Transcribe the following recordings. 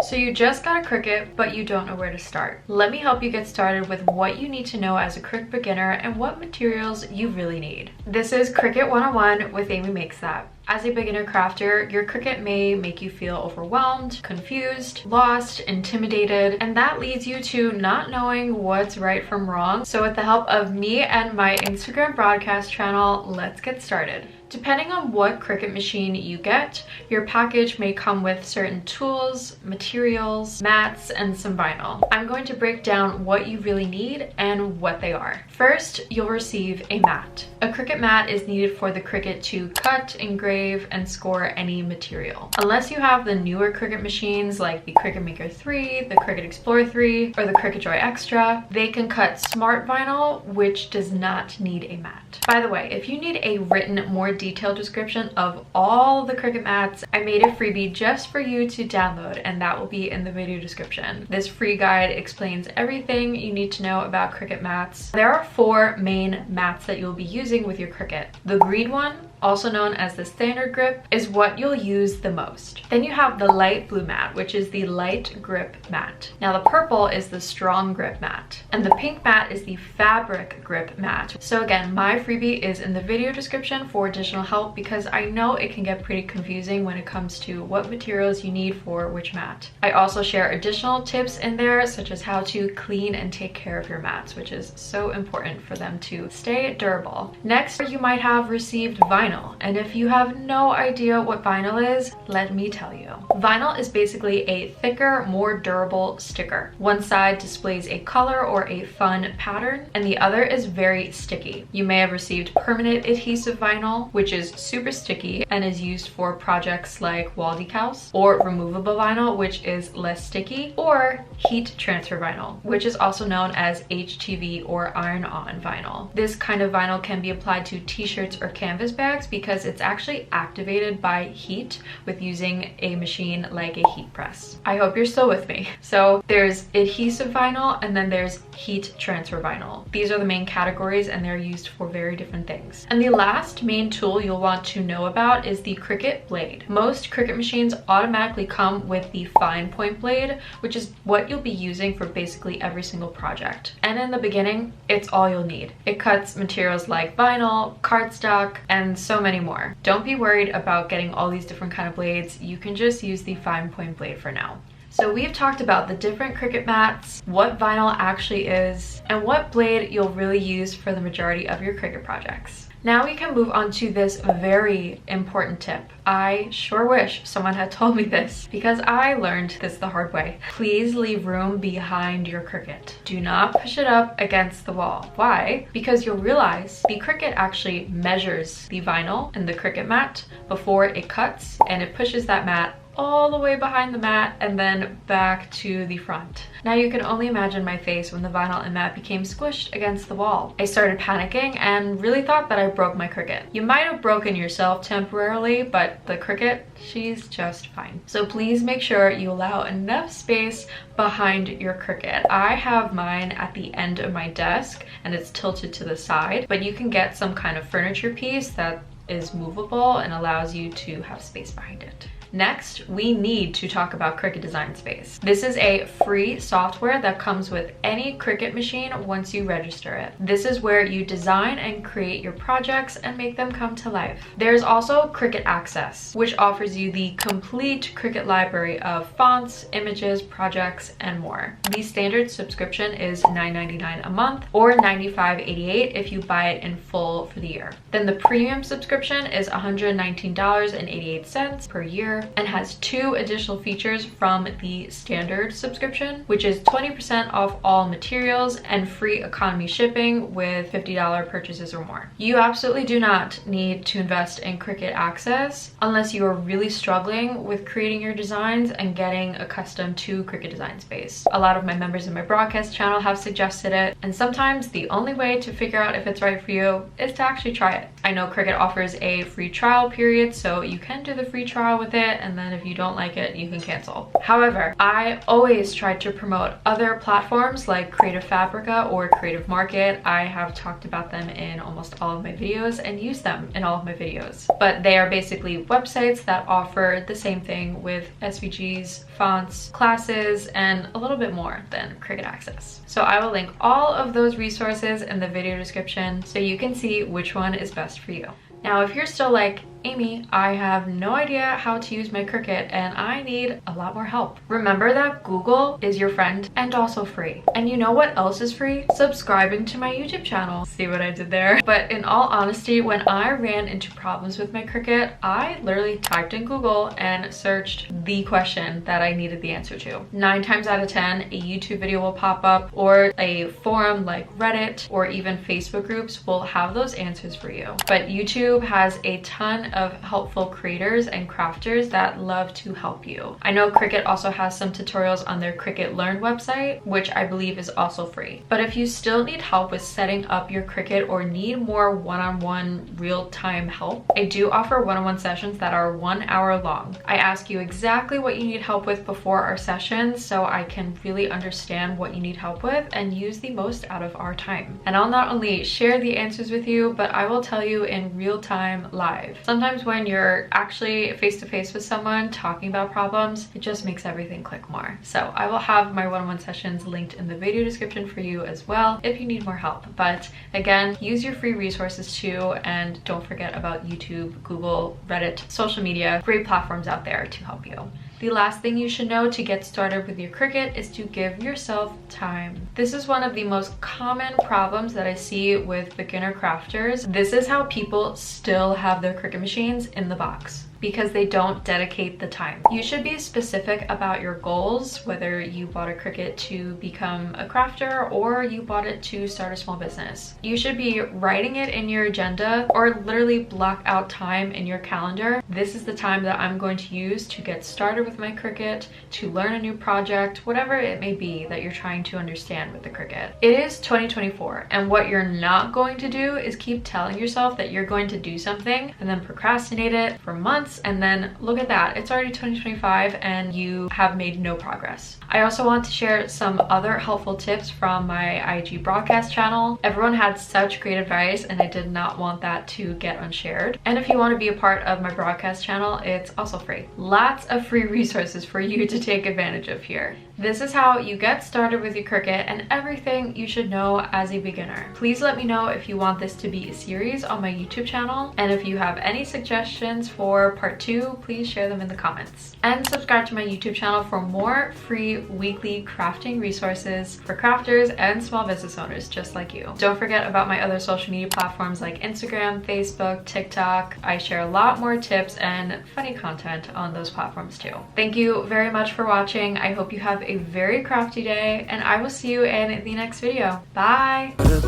So you just got a Cricut, but you don't know where to start. Let me help you get started with what you need to know as a Cricut beginner and what materials you really need. This is Cricut 101 with AMYMAKESTHAT. As a beginner crafter, your Cricut may make you feel overwhelmed, confused, lost, intimidated, and that leads you to not knowing what's right from wrong. So with the help of me and my Instagram broadcast channel, let's get started. Depending on what Cricut machine you get, your package may come with certain tools, materials, mats, and some vinyl. I'm going to break down what you really need and what they are. First, you'll receive a mat. A Cricut mat is needed for the Cricut to cut, engrave, and score any material. Unless you have the newer Cricut machines like the Cricut Maker 3, the Cricut Explorer 3, or the Cricut Joy Extra, they can cut smart vinyl, which does not need a mat. By the way, if you need a written, more detailed description of all the Cricut mats, I made a freebie just for you to download, and that will be in the video description. This free guide explains everything you need to know about Cricut mats. There are 4 main mats that you'll be using with your Cricut. The green one, also known as the standard grip, is what you'll use the most. Then you have the light blue mat, which is the light grip mat. Now the purple is the strong grip mat, and the pink mat is the fabric grip mat. So again, my freebie is in the video description for additional help, because I know it can get pretty confusing when it comes to what materials you need for which mat. I also share additional tips in there, such as how to clean and take care of your mats, which is so important for them to stay durable. Next, you might have received vinyl. And if you have no idea what vinyl is, let me tell you. Vinyl is basically a thicker, more durable sticker. One side displays a color or a fun pattern, and the other is very sticky. You may have received permanent adhesive vinyl, which is super sticky and is used for projects like wall decals, or removable vinyl, which is less sticky, or heat transfer vinyl, which is also known as HTV or iron-on vinyl. This kind of vinyl can be applied to t-shirts or canvas bags because it's actually activated by heat with using a machine like a heat press. I hope you're still with me. So there's adhesive vinyl and then there's heat transfer vinyl. These are the main categories and they're used for very different things. And the last main tool you'll want to know about is the Cricut blade. Most Cricut machines automatically come with the fine point blade, which is what you'll be using for basically every single project. And in the beginning, it's all you'll need. It cuts materials like vinyl, cardstock, and so many more. Don't be worried about getting all these different kind of blades. You can just use the fine point blade for now. So we've talked about the different Cricut mats, what vinyl actually is, and what blade you'll really use for the majority of your Cricut projects. Now we can move on to this very important tip. I sure wish someone had told me this, because I learned this the hard way. Please leave room behind your Cricut. Do not push it up against the wall. Why? Because you'll realize the Cricut actually measures the vinyl in the Cricut mat before it cuts, and it pushes that mat all the way behind the mat and then back to the front. Now you can only imagine my face when the vinyl and mat became squished against the wall. I started panicking and really thought that I broke my Cricut. You might have broken yourself temporarily, but the Cricut, she's just fine. So please make sure you allow enough space behind your Cricut. I have mine at the end of my desk and it's tilted to the side, but you can get some kind of furniture piece that is movable and allows you to have space behind it. Next, we need to talk about Cricut Design Space. This is a free software that comes with any Cricut machine once you register it. This is where you design and create your projects and make them come to life. There's also Cricut Access, which offers you the complete Cricut library of fonts, images, projects, and more. The standard subscription is $9.99 a month or $95.88 if you buy it in full for the year. Then the premium subscription is $119.88 per year and has 2 additional features from the standard subscription, which is 20% off all materials and free economy shipping with $50 purchases or more. You absolutely do not need to invest in Cricut Access unless you are really struggling with creating your designs and getting accustomed to Cricut Design Space. A lot of my members in my broadcast channel have suggested it, and sometimes the only way to figure out if it's right for you is to actually try it. I know Cricut offers a free trial period, so you can do the free trial with it it, and then if you don't like it, you can cancel. However, I always try to promote other platforms like Creative Fabrica or Creative Market. I have talked about them in almost all of my videos and use them in all of my videos. But they are basically websites that offer the same thing with SVGs, fonts, classes, and a little bit more than Cricut Access. So I will link all of those resources in the video description so you can see which one is best for you. Now, if you're still like, Amy, I have no idea how to use my Cricut and I need a lot more help, remember that Google is your friend and also free. And you know what else is free? Subscribing to my YouTube channel. See what I did there? But in all honesty, when I ran into problems with my Cricut, I literally typed in Google and searched the question that I needed the answer to. 9 times out of 10, a YouTube video will pop up, or a forum like Reddit or even Facebook groups will have those answers for you. But YouTube has a ton of helpful creators and crafters that love to help you. I know Cricut also has some tutorials on their Cricut Learn website, which I believe is also free. But if you still need help with setting up your Cricut or need more one-on-one real-time help, I do offer one-on-one sessions that are 1 hour long. I ask you exactly what you need help with before our sessions so I can really understand what you need help with and use the most out of our time. And I'll not only share the answers with you, but I will tell you in real time live. Sometimes when you're actually face-to-face with someone talking about problems, it just makes everything click more. So I will have my one-on-one sessions linked in the video description for you as well if you need more help. But again, use your free resources too, and don't forget about YouTube, Google, Reddit, social media, great platforms out there to help you. The last thing you should know to get started with your Cricut is to give yourself time. This is one of the most common problems that I see with beginner crafters. This is how people still have their Cricut machines in the box, because they don't dedicate the time. You should be specific about your goals, whether you bought a Cricut to become a crafter or you bought it to start a small business. You should be writing it in your agenda or literally block out time in your calendar. This is the time that I'm going to use to get started with my Cricut, to learn a new project, whatever it may be that you're trying to understand with the Cricut. It is 2024, and what you're not going to do is keep telling yourself that you're going to do something and then procrastinate it for months, and then look at that, it's already 2025 and you have made no progress. I also want to share some other helpful tips from my IG broadcast channel. Everyone had such great advice and I did not want that to get unshared. And if you want to be a part of my broadcast channel, it's also free. Lots of free resources for you to take advantage of here. This is how you get started with your Cricut and everything you should know as a beginner. Please let me know if you want this to be a series on my YouTube channel, and if you have any suggestions for part 2, please share them in the comments. And subscribe to my YouTube channel for more free weekly crafting resources for crafters and small business owners just like you. Don't forget about my other social media platforms like Instagram, Facebook, TikTok. I share a lot more tips and funny content on those platforms too. Thank you very much for watching. I hope you have a very crafty day, and I will see you in the next video. Bye! You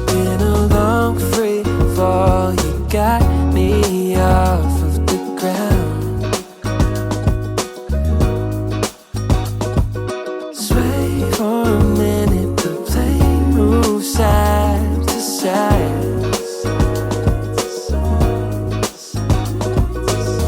got me off of the ground. Sway for a minute, the plane moves out.